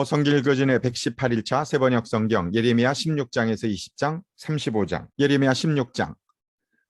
성경 읽어진의 118일차 세번역 성경 예레미야 16장에서 20장, 35장. 예레미야 16장.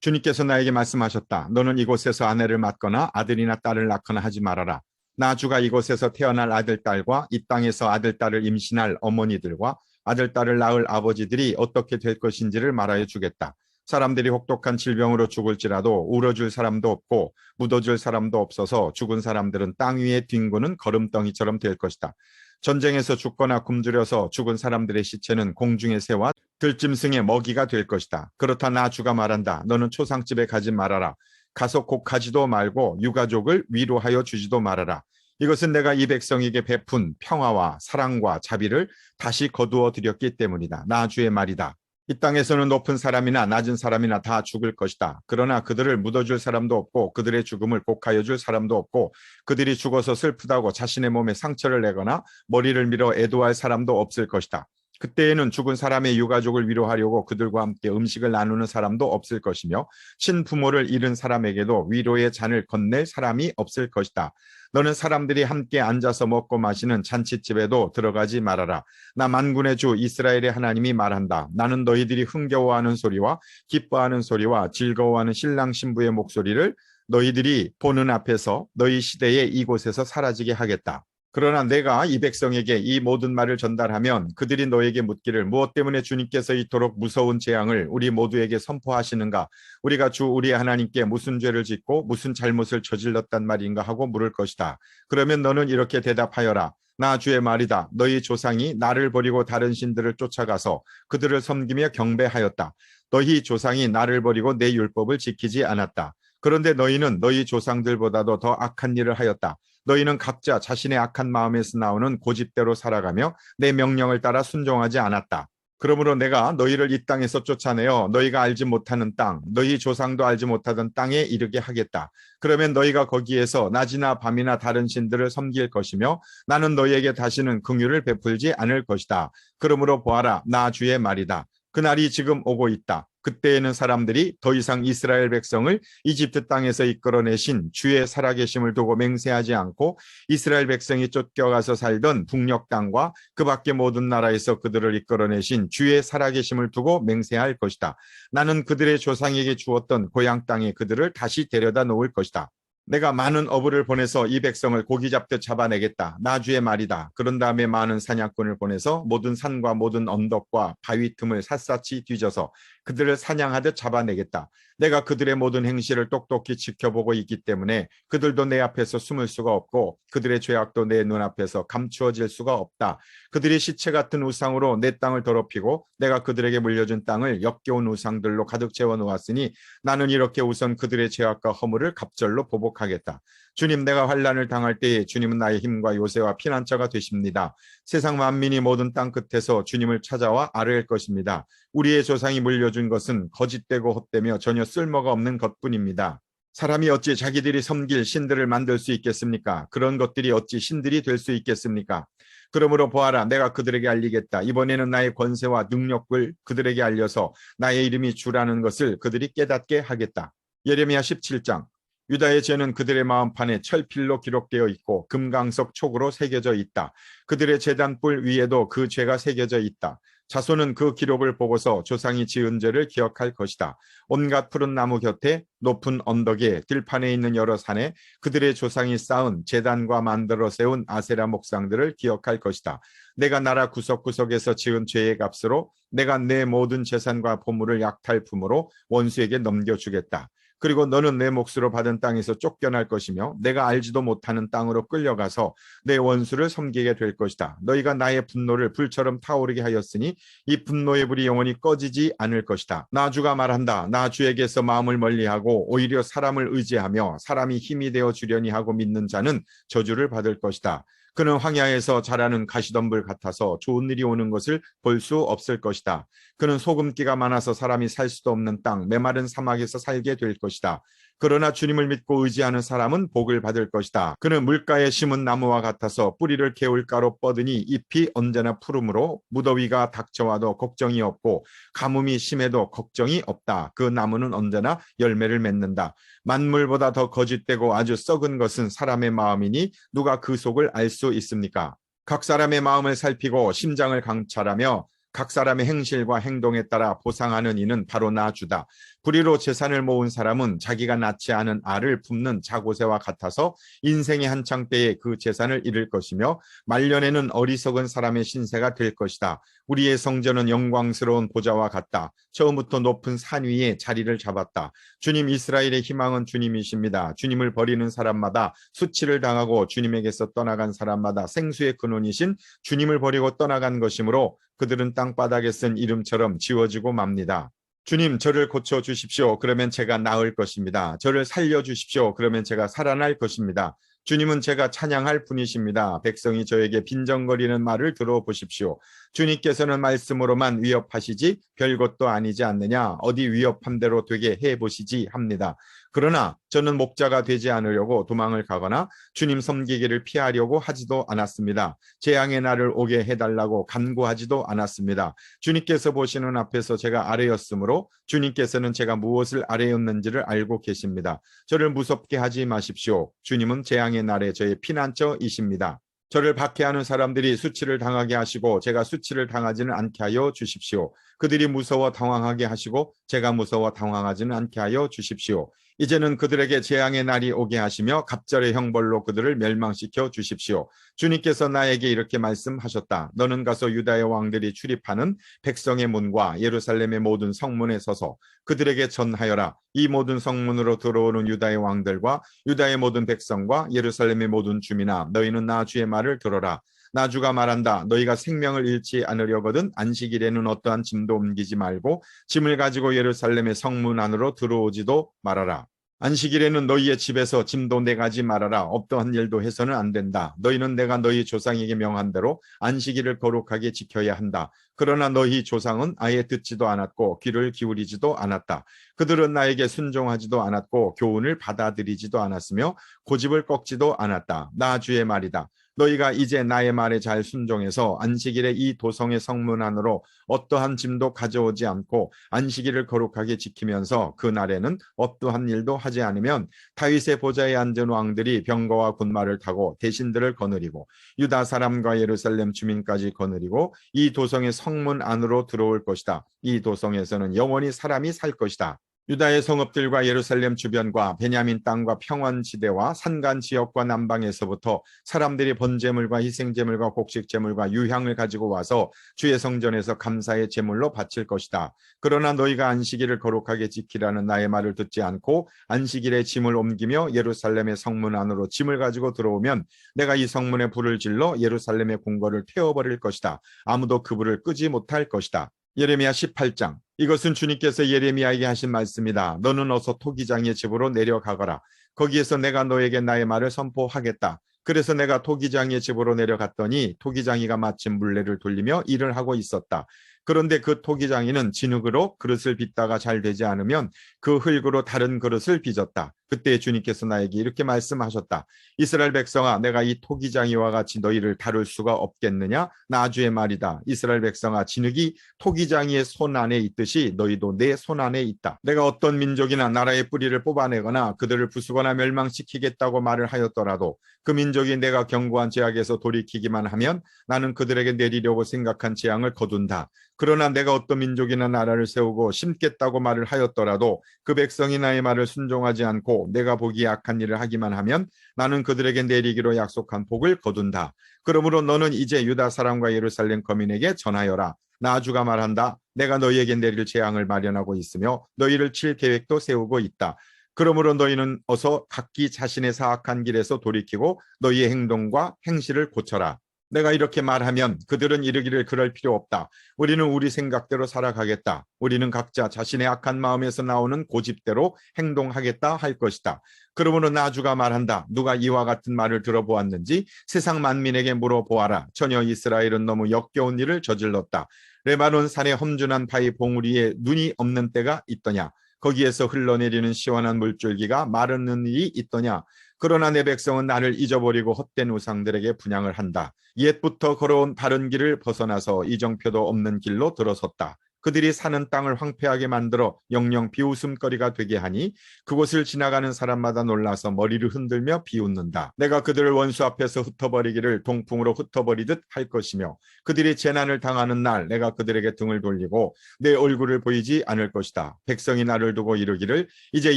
주님께서 나에게 말씀하셨다. 너는 이곳에서 아내를 맡거나 아들이나 딸을 낳거나 하지 말아라. 나 주가 이곳에서 태어날 아들, 딸과 이 땅에서 아들, 딸을 임신할 어머니들과 아들, 딸을 낳을 아버지들이 어떻게 될 것인지를 말하여 주겠다. 사람들이 혹독한 질병으로 죽을지라도 울어줄 사람도 없고 묻어줄 사람도 없어서 죽은 사람들은 땅 위에 뒹구는 거름덩이처럼 될 것이다. 전쟁에서 죽거나 굶주려서 죽은 사람들의 시체는 공중의 새와 들짐승의 먹이가 될 것이다. 그렇다 나 주가 말한다. 너는 초상집에 가지 말아라. 가서 곡하지도 말고 유가족을 위로하여 주지도 말아라. 이것은 내가 이 백성에게 베푼 평화와 사랑과 자비를 다시 거두어 드렸기 때문이다. 나 주의 말이다. 이 땅에서는 높은 사람이나 낮은 사람이나 다 죽을 것이다. 그러나 그들을 묻어줄 사람도 없고 그들의 죽음을 곡하여 줄 사람도 없고 그들이 죽어서 슬프다고 자신의 몸에 상처를 내거나 머리를 밀어 애도할 사람도 없을 것이다. 그때에는 죽은 사람의 유가족을 위로하려고 그들과 함께 음식을 나누는 사람도 없을 것이며 친부모를 잃은 사람에게도 위로의 잔을 건넬 사람이 없을 것이다. 너는 사람들이 함께 앉아서 먹고 마시는 잔치집에도 들어가지 말아라. 나 만군의 주 이스라엘의 하나님이 말한다. 나는 너희들이 흥겨워하는 소리와 기뻐하는 소리와 즐거워하는 신랑 신부의 목소리를 너희들이 보는 앞에서 너희 시대에 이곳에서 사라지게 하겠다. 그러나 내가 이 백성에게 이 모든 말을 전달하면 그들이 너에게 묻기를 무엇 때문에 주님께서 이토록 무서운 재앙을 우리 모두에게 선포하시는가? 우리가 주 우리 하나님께 무슨 죄를 짓고 무슨 잘못을 저질렀단 말인가 하고 물을 것이다. 그러면 너는 이렇게 대답하여라. 나 주의 말이다. 너희 조상이 나를 버리고 다른 신들을 쫓아가서 그들을 섬기며 경배하였다. 너희 조상이 나를 버리고 내 율법을 지키지 않았다. 그런데 너희는 너희 조상들보다도 더 악한 일을 하였다. 너희는 각자 자신의 악한 마음에서 나오는 고집대로 살아가며 내 명령을 따라 순종하지 않았다. 그러므로 내가 너희를 이 땅에서 쫓아내어 너희가 알지 못하는 땅, 너희 조상도 알지 못하던 땅에 이르게 하겠다. 그러면 너희가 거기에서 낮이나 밤이나 다른 신들을 섬길 것이며 나는 너희에게 다시는 긍휼을 베풀지 않을 것이다. 그러므로 보아라, 나 주의 말이다. 그날이 지금 오고 있다. 그때에는 사람들이 더 이상 이스라엘 백성을 이집트 땅에서 이끌어내신 주의 살아계심을 두고 맹세하지 않고 이스라엘 백성이 쫓겨가서 살던 북녘 땅과 그 밖의 모든 나라에서 그들을 이끌어내신 주의 살아계심을 두고 맹세할 것이다. 나는 그들의 조상에게 주었던 고향 땅에 그들을 다시 데려다 놓을 것이다. 내가 많은 어부를 보내서 이 백성을 고기 잡듯 잡아내겠다. 나 주의 말이다. 그런 다음에 많은 사냥꾼을 보내서 모든 산과 모든 언덕과 바위 틈을 샅샅이 뒤져서 그들을 사냥하듯 잡아내겠다. 내가 그들의 모든 행실을 똑똑히 지켜보고 있기 때문에 그들도 내 앞에서 숨을 수가 없고 그들의 죄악도 내 눈앞에서 감추어질 수가 없다. 그들이 시체 같은 우상으로 내 땅을 더럽히고 내가 그들에게 물려준 땅을 역겨운 우상들로 가득 채워 놓았으니 나는 이렇게 우선 그들의 죄악과 허물을 갑절로 보복하겠다. 주님, 내가 환난을 당할 때에 주님은 나의 힘과 요새와 피난처가 되십니다. 세상 만민이 모든 땅 끝에서 주님을 찾아와 아뢰일 것입니다. 우리의 조상이 물려준 것은 거짓되고 헛되며 전혀 쓸모가 없는 것뿐입니다. 사람이 어찌 자기들이 섬길 신들을 만들 수 있겠습니까? 그런 것들이 어찌 신들이 될 수 있겠습니까? 그러므로 보아라, 내가 그들에게 알리겠다. 이번에는 나의 권세와 능력을 그들에게 알려서 나의 이름이 주라는 것을 그들이 깨닫게 하겠다. 예레미야 17장. 유다의 죄는 그들의 마음판에 철필로 기록되어 있고 금강석 촉으로 새겨져 있다. 그들의 제단불 위에도 그 죄가 새겨져 있다. 자손은 그 기록을 보고서 조상이 지은 죄를 기억할 것이다. 온갖 푸른 나무 곁에 높은 언덕에 들판에 있는 여러 산에 그들의 조상이 쌓은 제단과 만들어 세운 아세라 목상들을 기억할 것이다. 내가 나라 구석구석에서 지은 죄의 값으로 내가 내 모든 재산과 보물을 약탈품으로 원수에게 넘겨주겠다. 그리고 너는 내 몫으로 받은 땅에서 쫓겨날 것이며 내가 알지도 못하는 땅으로 끌려가서 내 원수를 섬기게 될 것이다. 너희가 나의 분노를 불처럼 타오르게 하였으니 이 분노의 불이 영원히 꺼지지 않을 것이다. 나 주가 말한다. 나 주에게서 마음을 멀리하고 오히려 사람을 의지하며 사람이 힘이 되어 주려니 하고 믿는 자는 저주를 받을 것이다. 그는 황야에서 자라는 가시덤불 같아서 좋은 일이 오는 것을 볼 수 없을 것이다. 그는 소금기가 많아서 사람이 살 수도 없는 땅, 메마른 사막에서 살게 될 것이다. 그러나 주님을 믿고 의지하는 사람은 복을 받을 것이다. 그는 물가에 심은 나무와 같아서 뿌리를 개울가로 뻗으니 잎이 언제나 푸르므로 무더위가 닥쳐와도 걱정이 없고 가뭄이 심해도 걱정이 없다. 그 나무는 언제나 열매를 맺는다. 만물보다 더 거짓되고 아주 썩은 것은 사람의 마음이니 누가 그 속을 알 수 있습니까? 각 사람의 마음을 살피고 심장을 감찰하며 각 사람의 행실과 행동에 따라 보상하는 이는 바로 나 주다. 불의로 재산을 모은 사람은 자기가 낳지 않은 알을 품는 자고새와 같아서 인생의 한창 때에 그 재산을 잃을 것이며 말년에는 어리석은 사람의 신세가 될 것이다. 우리의 성전은 영광스러운 보좌와 같다. 처음부터 높은 산 위에 자리를 잡았다. 주님, 이스라엘의 희망은 주님이십니다. 주님을 버리는 사람마다 수치를 당하고 주님에게서 떠나간 사람마다 생수의 근원이신 주님을 버리고 떠나간 것이므로 그들은 땅바닥에 쓴 이름처럼 지워지고 맙니다. 주님, 저를 고쳐주십시오. 그러면 제가 나을 것입니다. 저를 살려주십시오. 그러면 제가 살아날 것입니다. 주님은 제가 찬양할 분이십니다. 백성이 저에게 빈정거리는 말을 들어보십시오. 주님께서는 말씀으로만 위협하시지 별것도 아니지 않느냐. 어디 위협한 대로 되게 해보시지 합니다. 그러나 저는 목자가 되지 않으려고 도망을 가거나 주님 섬기기를 피하려고 하지도 않았습니다. 재앙의 날을 오게 해달라고 간구하지도 않았습니다. 주님께서 보시는 앞에서 제가 아래였으므로 주님께서는 제가 무엇을 아래였는지를 알고 계십니다. 저를 무섭게 하지 마십시오. 주님은 재앙의 날에 저의 피난처이십니다. 저를 박해하는 사람들이 수치를 당하게 하시고 제가 수치를 당하지는 않게 하여 주십시오. 그들이 무서워 당황하게 하시고 제가 무서워 당황하지는 않게 하여 주십시오. 이제는 그들에게 재앙의 날이 오게 하시며 갑절의 형벌로 그들을 멸망시켜 주십시오. 주님께서 나에게 이렇게 말씀하셨다. 너는 가서 유다의 왕들이 출입하는 백성의 문과 예루살렘의 모든 성문에 서서 그들에게 전하여라. 이 모든 성문으로 들어오는 유다의 왕들과 유다의 모든 백성과 예루살렘의 모든 주민아, 너희는 나 주의 말을 들어라. 나 주가 말한다. 너희가 생명을 잃지 않으려거든 안식일에는 어떠한 짐도 옮기지 말고 짐을 가지고 예루살렘의 성문 안으로 들어오지도 말아라. 안식일에는 너희의 집에서 짐도 내가지 말아라. 어떠한 일도 해서는 안 된다. 너희는 내가 너희 조상에게 명한 대로 안식일을 거룩하게 지켜야 한다. 그러나 너희 조상은 아예 듣지도 않았고 귀를 기울이지도 않았다. 그들은 나에게 순종하지도 않았고 교훈을 받아들이지도 않았으며 고집을 꺾지도 않았다. 나 주의 말이다. 너희가 이제 나의 말에 잘 순종해서 안식일에 이 도성의 성문 안으로 어떠한 짐도 가져오지 않고 안식일을 거룩하게 지키면서 그 날에는 어떠한 일도 하지 않으면 다윗의 보좌에 앉은 왕들이 병거와 군마를 타고 대신들을 거느리고 유다 사람과 예루살렘 주민까지 거느리고 이 도성의 성문 안으로 들어올 것이다. 이 도성에서는 영원히 사람이 살 것이다. 유다의 성읍들과 예루살렘 주변과 베냐민 땅과 평원지대와 산간 지역과 남방에서부터 사람들이 번제물과 희생제물과 곡식제물과 유향을 가지고 와서 주의 성전에서 감사의 제물로 바칠 것이다. 그러나 너희가 안식일을 거룩하게 지키라는 나의 말을 듣지 않고 안식일에 짐을 옮기며 예루살렘의 성문 안으로 짐을 가지고 들어오면 내가 이 성문에 불을 질러 예루살렘의 궁궐을 태워버릴 것이다. 아무도 그 불을 끄지 못할 것이다. 예레미야 18장. 이것은 주님께서 예레미야에게 하신 말씀이다. 너는 어서 토기장의 집으로 내려가거라. 거기에서 내가 너에게 나의 말을 선포하겠다. 그래서 내가 토기장의 집으로 내려갔더니 토기장이가 마침 물레를 돌리며 일을 하고 있었다. 그런데 그 토기장이는 진흙으로 그릇을 빚다가 잘 되지 않으면 그 흙으로 다른 그릇을 빚었다. 그때 주님께서 나에게 이렇게 말씀하셨다. 이스라엘 백성아, 내가 이 토기장이와 같이 너희를 다룰 수가 없겠느냐? 나 주의 말이다. 이스라엘 백성아, 진흙이 토기장이의 손 안에 있듯이 너희도 내 손 안에 있다. 내가 어떤 민족이나 나라의 뿌리를 뽑아내거나 그들을 부수거나 멸망시키겠다고 말을 하였더라도 그 민족이 내가 경고한 죄악에서 돌이키기만 하면 나는 그들에게 내리려고 생각한 재앙을 거둔다. 그러나 내가 어떤 민족이나 나라를 세우고 심겠다고 말을 하였더라도 그 백성이 나의 말을 순종하지 않고 내가 보기에 악한 일을 하기만 하면 나는 그들에게 내리기로 약속한 복을 거둔다. 그러므로 너는 이제 유다 사람과 예루살렘 거민에게 전하여라. 나 주가 말한다. 내가 너희에게 내릴 재앙을 마련하고 있으며 너희를 칠 계획도 세우고 있다. 그러므로 너희는 어서 각기 자신의 사악한 길에서 돌이키고 너희의 행동과 행실을 고쳐라. 내가 이렇게 말하면 그들은 이르기를 그럴 필요 없다. 우리는 우리 생각대로 살아가겠다. 우리는 각자 자신의 악한 마음에서 나오는 고집대로 행동하겠다 할 것이다. 그러므로 나 주가 말한다. 누가 이와 같은 말을 들어보았는지 세상 만민에게 물어보아라. 전혀 이스라엘은 너무 역겨운 일을 저질렀다. 레바논 산의 험준한 바위 봉우리에 눈이 없는 때가 있더냐. 거기에서 흘러내리는 시원한 물줄기가 마르는 일이 있더냐. 그러나 내 백성은 나를 잊어버리고 헛된 우상들에게 분향을 한다. 옛부터 걸어온 바른 길을 벗어나서 이정표도 없는 길로 들어섰다. 그들이 사는 땅을 황폐하게 만들어 영영 비웃음거리가 되게 하니 그곳을 지나가는 사람마다 놀라서 머리를 흔들며 비웃는다. 내가 그들을 원수 앞에서 흩어버리기를 동풍으로 흩어버리듯 할 것이며 그들이 재난을 당하는 날 내가 그들에게 등을 돌리고 내 얼굴을 보이지 않을 것이다. 백성이 나를 두고 이르기를 이제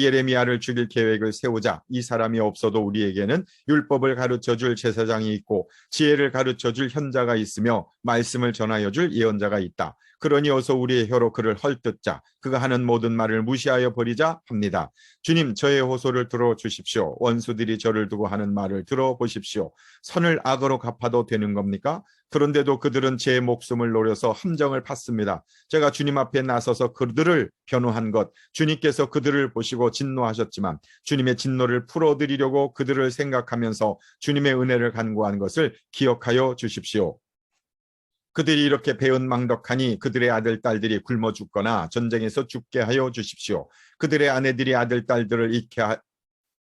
예레미야를 죽일 계획을 세우자. 이 사람이 없어도 우리에게는 율법을 가르쳐줄 제사장이 있고 지혜를 가르쳐줄 현자가 있으며 말씀을 전하여줄 예언자가 있다. 그러니 어서 우리의 혀로 그를 헐뜯자. 그가 하는 모든 말을 무시하여 버리자 합니다. 주님, 저의 호소를 들어주십시오. 원수들이 저를 두고 하는 말을 들어보십시오. 선을 악으로 갚아도 되는 겁니까? 그런데도 그들은 제 목숨을 노려서 함정을 팠습니다. 제가 주님 앞에 나서서 그들을 변호한 것, 주님께서 그들을 보시고 진노하셨지만 주님의 진노를 풀어드리려고 그들을 생각하면서 주님의 은혜를 간구한 것을 기억하여 주십시오. 그들이 이렇게 배은망덕하니 그들의 아들 딸들이 굶어 죽거나 전쟁에서 죽게 하여 주십시오. 그들의 아내들이 아들 딸들을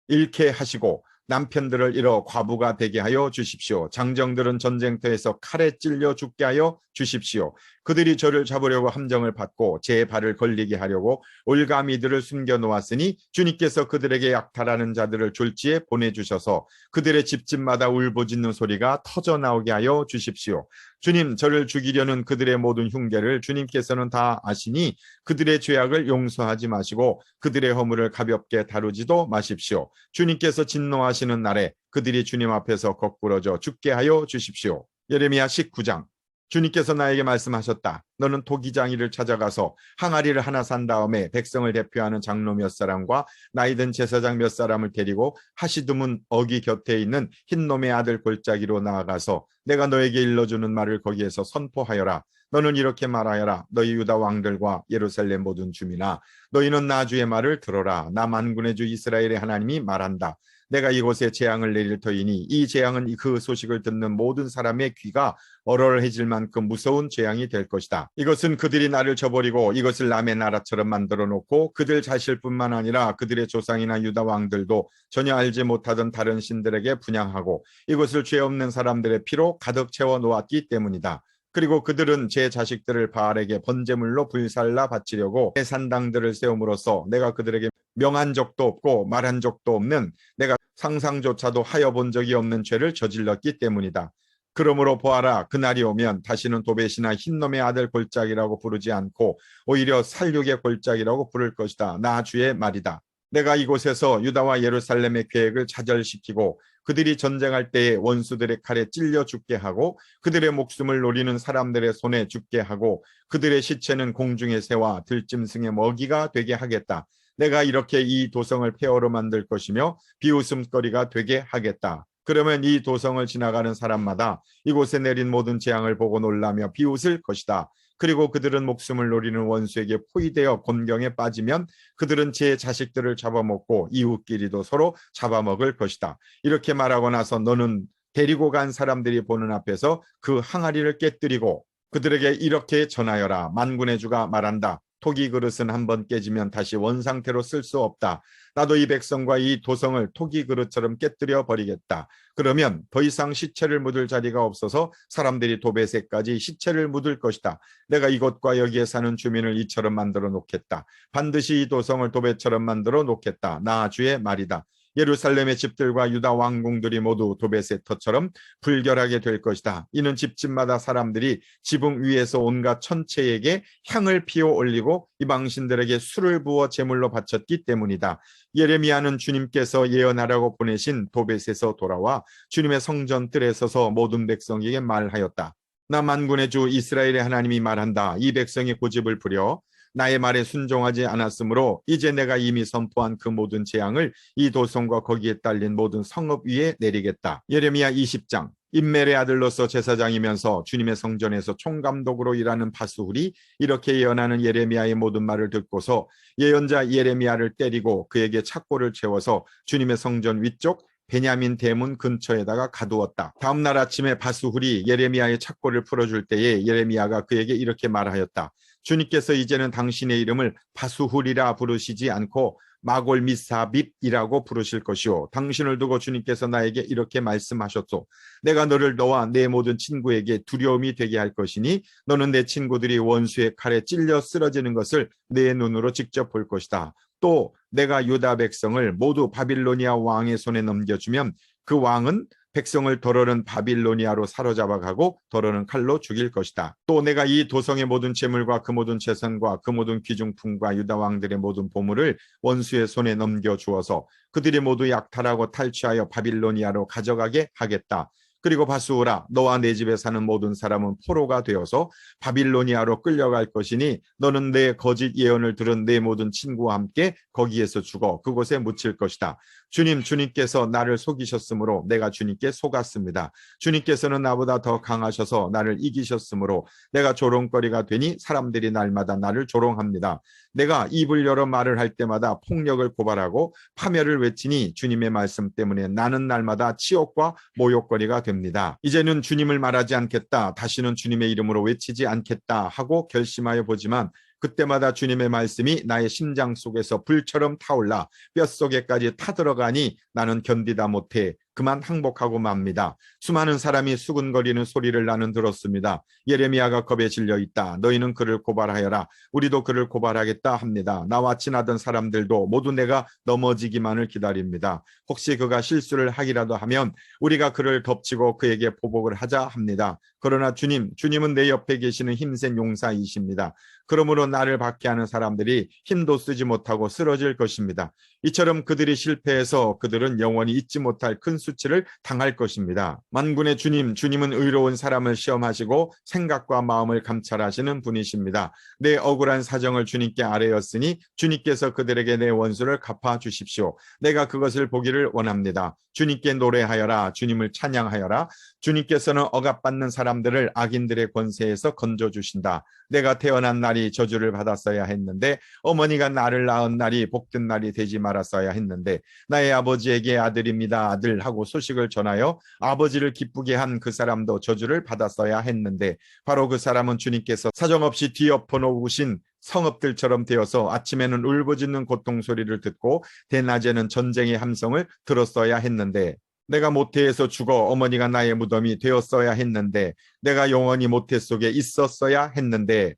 잃게 하시고 남편들을 잃어 과부가 되게 하여 주십시오. 장정들은 전쟁터에서 칼에 찔려 죽게 하여 주십시오. 그들이 저를 잡으려고 함정을 받고 제 발을 걸리게 하려고 올가미들을 숨겨놓았으니 주님께서 그들에게 약탈하는 자들을 졸지에 보내주셔서 그들의 집집마다 울부짖는 소리가 터져나오게 하여 주십시오. 주님, 저를 죽이려는 그들의 모든 흉계를 주님께서는 다 아시니 그들의 죄악을 용서하지 마시고 그들의 허물을 가볍게 다루지도 마십시오. 주님께서 진노하시는 날에 그들이 주님 앞에서 거꾸러져 죽게 하여 주십시오. 예레미야 19장. 주님께서 나에게 말씀하셨다. 너는 토기장이를 찾아가서 항아리를 하나 산 다음에 백성을 대표하는 장로 몇 사람과 나이든 제사장 몇 사람을 데리고 하시드문 어기 곁에 있는 흰놈의 아들 골짜기로 나아가서 내가 너에게 일러주는 말을 거기에서 선포하여라. 너는 이렇게 말하여라. 너희 유다 왕들과 예루살렘 모든 주민아, 너희는 나 주의 말을 들어라. 나 만군의 주 이스라엘의 하나님이 말한다. 내가 이곳에 재앙을 내릴 터이니 이 재앙은 그 소식을 듣는 모든 사람의 귀가 얼얼해질 만큼 무서운 재앙이 될 것이다. 이것은 그들이 나를 저버리고 이것을 남의 나라처럼 만들어 놓고 그들 자신뿐만 아니라 그들의 조상이나 유다 왕들도 전혀 알지 못하던 다른 신들에게 분향하고 이것을 죄 없는 사람들의 피로 가득 채워 놓았기 때문이다. 그리고 그들은 제 자식들을 바알에게 번제물로 불살라 바치려고 내 산당들을 세움으로써 내가 그들에게 명한 적도 없고 말한 적도 없는, 내가 상상조차도 하여 본 적이 없는 죄를 저질렀기 때문이다. 그러므로 보아라, 그날이 오면 다시는 도벳이나 흰놈의 아들 골짜기라고 부르지 않고 오히려 살육의 골짜기라고 부를 것이다. 나 주의 말이다. 내가 이곳에서 유다와 예루살렘의 계획을 좌절시키고 그들이 전쟁할 때에 원수들의 칼에 찔려 죽게 하고 그들의 목숨을 노리는 사람들의 손에 죽게 하고 그들의 시체는 공중의 새와 들짐승의 먹이가 되게 하겠다. 내가 이렇게 이 도성을 폐허로 만들 것이며 비웃음거리가 되게 하겠다. 그러면 이 도성을 지나가는 사람마다 이곳에 내린 모든 재앙을 보고 놀라며 비웃을 것이다. 그리고 그들은 목숨을 노리는 원수에게 포위되어 곤경에 빠지면 그들은 제 자식들을 잡아먹고 이웃끼리도 서로 잡아먹을 것이다. 이렇게 말하고 나서 너는 데리고 간 사람들이 보는 앞에서 그 항아리를 깨뜨리고 그들에게 이렇게 전하여라. 만군의 주가 말한다. 토기 그릇은 한번 깨지면 다시 원상태로 쓸 수 없다. 나도 이 백성과 이 도성을 토기 그릇처럼 깨뜨려 버리겠다. 그러면 더 이상 시체를 묻을 자리가 없어서 사람들이 도벳에까지 시체를 묻을 것이다. 내가 이곳과 여기에 사는 주민을 이처럼 만들어 놓겠다. 반드시 이 도성을 도벳처럼 만들어 놓겠다. 나 주의 말이다. 예루살렘의 집들과 유다 왕궁들이 모두 도벳의 터처럼 불결하게 될 것이다. 이는 집집마다 사람들이 지붕 위에서 온갖 천체에게 향을 피워 올리고 이방신들에게 술을 부어 제물로 바쳤기 때문이다. 예레미야는 주님께서 예언하라고 보내신 도벳에서 돌아와 주님의 성전 뜰에 서서 모든 백성에게 말하였다. 나 만군의 주 이스라엘의 하나님이 말한다. 이 백성이 고집을 부려 나의 말에 순종하지 않았으므로 이제 내가 이미 선포한 그 모든 재앙을 이 도성과 거기에 딸린 모든 성읍 위에 내리겠다. 예레미야 20장. 임멜의 아들로서 제사장이면서 주님의 성전에서 총감독으로 일하는 바스훌이 이렇게 예언하는 예레미야의 모든 말을 듣고서 예언자 예레미야를 때리고 그에게 착고를 채워서 주님의 성전 위쪽 베냐민 대문 근처에다가 가두었다. 다음 날 아침에 바스훌이 예레미야의 착고를 풀어줄 때에 예레미야가 그에게 이렇게 말하였다. 주님께서 이제는 당신의 이름을 바스훌이라 부르시지 않고 마골미사빕이라고 부르실 것이요. 당신을 두고 주님께서 나에게 이렇게 말씀하셨소. 내가 너를 너와 내 모든 친구에게 두려움이 되게 할 것이니 너는 내 친구들이 원수의 칼에 찔려 쓰러지는 것을 내 눈으로 직접 볼 것이다. 또 내가 유다 백성을 모두 바빌로니아 왕의 손에 넘겨주면 그 왕은 백성을 더러는 바빌로니아로 사로잡아 가고 더러는 칼로 죽일 것이다. 또 내가 이 도성의 모든 재물과 그 모든 재산과 그 모든 귀중품과 유다 왕들의 모든 보물을 원수의 손에 넘겨주어서 그들이 모두 약탈하고 탈취하여 바빌로니아로 가져가게 하겠다. 그리고 바스후라, 너와 내 집에 사는 모든 사람은 포로가 되어서 바빌로니아로 끌려갈 것이니 너는 내 거짓 예언을 들은 내 모든 친구와 함께 거기에서 죽어 그곳에 묻힐 것이다. 주님께서 나를 속이셨으므로 내가 주님께 속았습니다. 주님께서는 나보다 더 강하셔서 나를 이기셨으므로 내가 조롱거리가 되니 사람들이 날마다 나를 조롱합니다. 내가 입을 열어 말을 할 때마다 폭력을 고발하고 파멸을 외치니 주님의 말씀 때문에 나는 날마다 치욕과 모욕거리가 됩니다. 이제는 주님을 말하지 않겠다. 다시는 주님의 이름으로 외치지 않겠다 하고 결심하여 보지만 그때마다 주님의 말씀이 나의 심장 속에서 불처럼 타올라 뼛속에까지 타들어가니 나는 견디다 못해 그만 항복하고 맙니다. 수많은 사람이 수군거리는 소리를 나는 들었습니다. 예레미야가 겁에 질려 있다. 너희는 그를 고발하여라. 우리도 그를 고발하겠다 합니다. 나와 친하던 사람들도 모두 내가 넘어지기만을 기다립니다. 혹시 그가 실수를 하기라도 하면 우리가 그를 덮치고 그에게 보복을 하자 합니다. 그러나 주님은 내 옆에 계시는 힘센 용사이십니다. 그러므로 나를 박해하는 사람들이 힘도 쓰지 못하고 쓰러질 것입니다. 이처럼 그들이 실패해서 그들은 영원히 잊지 못할 큰 수치를 당할 것입니다. 만군의 주님은 의로운 사람을 시험하시고 생각과 마음을 감찰하시는 분이십니다. 내 억울한 사정을 주님께 아뢰었으니 주님께서 그들에게 내 원수를 갚아주십시오. 내가 그것을 보기를 원합니다. 주님께 노래하여라. 주님을 찬양하여라. 주님께서는 억압받는 사람들을 악인들의 권세에서 건져주신다. 내가 태어난 날이 저주를 받았어야 했는데 어머니가 나를 낳은 날이 복된 날이 되지 말았어야 했는데 나의 아버지에게 아들입니다 아들 하고 소식을 전하여 아버지를 기쁘게 한 그 사람도 저주를 받았어야 했는데 바로 그 사람은 주님께서 사정없이 뒤엎어 놓으신 성읍들처럼 되어서 아침에는 울부짖는 고통 소리를 듣고 대낮에는 전쟁의 함성을 들었어야 했는데 내가 모태에서 죽어 어머니가 나의 무덤이 되었어야 했는데 내가 영원히 모태 속에 있었어야 했는데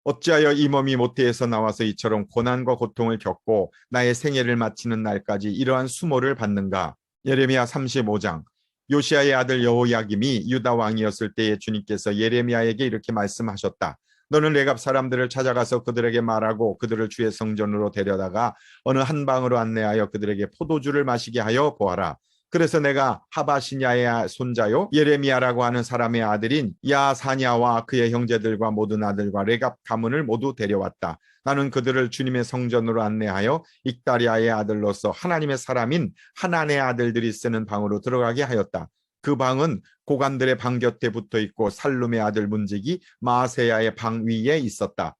어찌하여 이 몸이 모태에서 나와서 이처럼 고난과 고통을 겪고 나의 생애를 마치는 날까지 이러한 수모를 받는가. 예레미야 35장. 요시야의 아들 여호야김이 유다 왕이었을 때에 주님께서 예레미야에게 이렇게 말씀하셨다. 너는 레갑 사람들을 찾아가서 그들에게 말하고 그들을 주의 성전으로 데려다가 어느 한 방으로 안내하여 그들에게 포도주를 마시게 하여 보아라. 그래서 내가 하바시냐의 손자요 예레미야라고 하는 사람의 아들인 야사냐와 그의 형제들과 모든 아들과 레갑 가문을 모두 데려왔다. 나는 그들을 주님의 성전으로 안내하여 익다리아의 아들로서 하나님의 사람인 하난의 아들들이 쓰는 방으로 들어가게 하였다. 그 방은 고관들의 방 곁에 붙어 있고 살룸의 아들 문지기 마세야의 방 위에 있었다.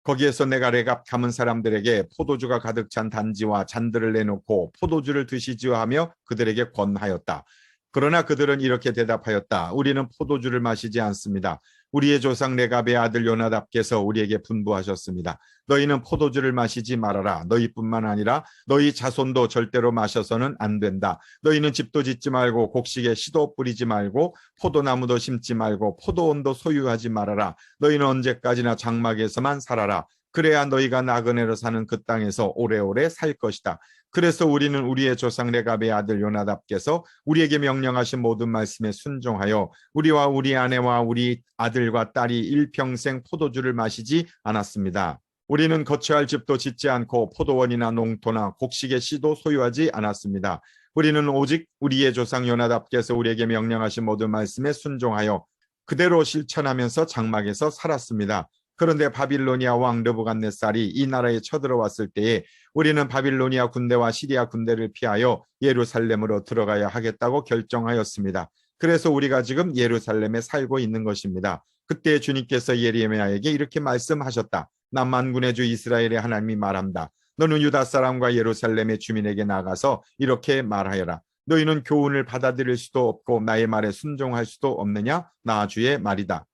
거기에서 내가 레갑 가문 사람들에게 포도주가 가득 찬 단지와 잔들을 내놓고 포도주를 드시지요 하며 그들에게 권하였다. 그러나 그들은 이렇게 대답하였다. 우리는 포도주를 마시지 않습니다. 우리의 조상 레갑의 아들 요나답께서 우리에게 분부하셨습니다. 너희는 포도주를 마시지 말아라. 너희뿐만 아니라 너희 자손도 절대로 마셔서는 안 된다. 너희는 집도 짓지 말고 곡식에 씨도 뿌리지 말고 포도나무도 심지 말고 포도원도 소유하지 말아라. 너희는 언제까지나 장막에서만 살아라. 그래야 너희가 나그네로 사는 그 땅에서 오래오래 살 것이다. 그래서 우리는 우리의 조상 레갑의 아들 요나답께서 우리에게 명령하신 모든 말씀에 순종하여 우리와 우리 아내와 우리 아들과 딸이 일평생 포도주를 마시지 않았습니다. 우리는 거처할 집도 짓지 않고 포도원이나 농토나 곡식의 씨도 소유하지 않았습니다. 우리는 오직 우리의 조상 요나답께서 우리에게 명령하신 모든 말씀에 순종하여 그대로 실천하면서 장막에서 살았습니다. 그런데 바빌로니아 왕 느부갓네살이 이 나라에 쳐들어왔을 때에 우리는 바빌로니아 군대와 시리아 군대를 피하여 예루살렘으로 들어가야 하겠다고 결정하였습니다. 그래서 우리가 지금 예루살렘에 살고 있는 것입니다. 그때 주님께서 예레미야에게 이렇게 말씀하셨다. 나 만군의 주 이스라엘의 하나님이 말한다. 너는 유다 사람과 예루살렘의 주민에게 나가서 이렇게 말하여라. 너희는 교훈을 받아들일 수도 없고 나의 말에 순종할 수도 없느냐? 나 주의 말이다.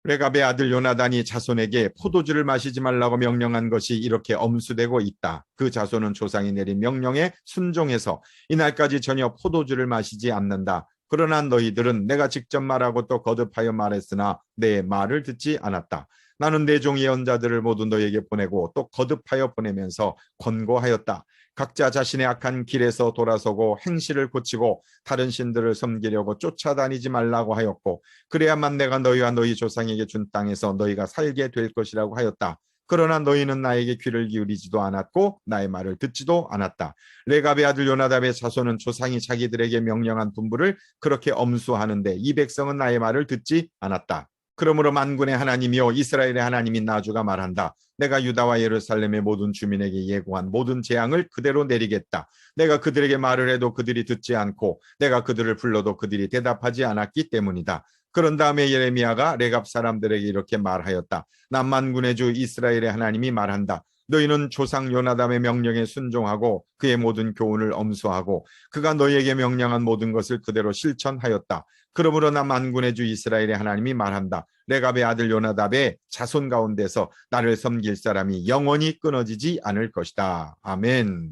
레갑의 아들 요나단이 자손에게 포도주를 마시지 말라고 명령한 것이 이렇게 엄수되고 있다. 그 자손은 조상이 내린 명령에 순종해서 이날까지 전혀 포도주를 마시지 않는다. 그러나 너희들은 내가 직접 말하고 또 거듭하여 말했으나 내 말을 듣지 않았다. 나는 내 종 예언자들을 모두 너에게 보내고 또 거듭하여 보내면서 권고하였다. 각자 자신의 악한 길에서 돌아서고 행실을 고치고 다른 신들을 섬기려고 쫓아다니지 말라고 하였고, 그래야만 내가 너희와 너희 조상에게 준 땅에서 너희가 살게 될 것이라고 하였다. 그러나 너희는 나에게 귀를 기울이지도 않았고 나의 말을 듣지도 않았다. 레갑의 아들 요나답의 자손은 조상이 자기들에게 명령한 분부를 그렇게 엄수하는데 이 백성은 나의 말을 듣지 않았다. 그러므로 만군의 하나님이요 이스라엘의 하나님인 나주가 말한다. 내가 유다와 예루살렘의 모든 주민에게 예고한 모든 재앙을 그대로 내리겠다. 내가 그들에게 말을 해도 그들이 듣지 않고 내가 그들을 불러도 그들이 대답하지 않았기 때문이다. 그런 다음에 예레미야가 레갑 사람들에게 이렇게 말하였다. 나 만군의 주 이스라엘의 하나님이 말한다. 너희는 조상 요나답의 명령에 순종하고 그의 모든 교훈을 엄수하고 그가 너희에게 명령한 모든 것을 그대로 실천하였다. 그러므로 나 만군의 주 이스라엘의 하나님이 말한다. 레갑의 아들 요나답의 자손 가운데서 나를 섬길 사람이 영원히 끊어지지 않을 것이다. 아멘.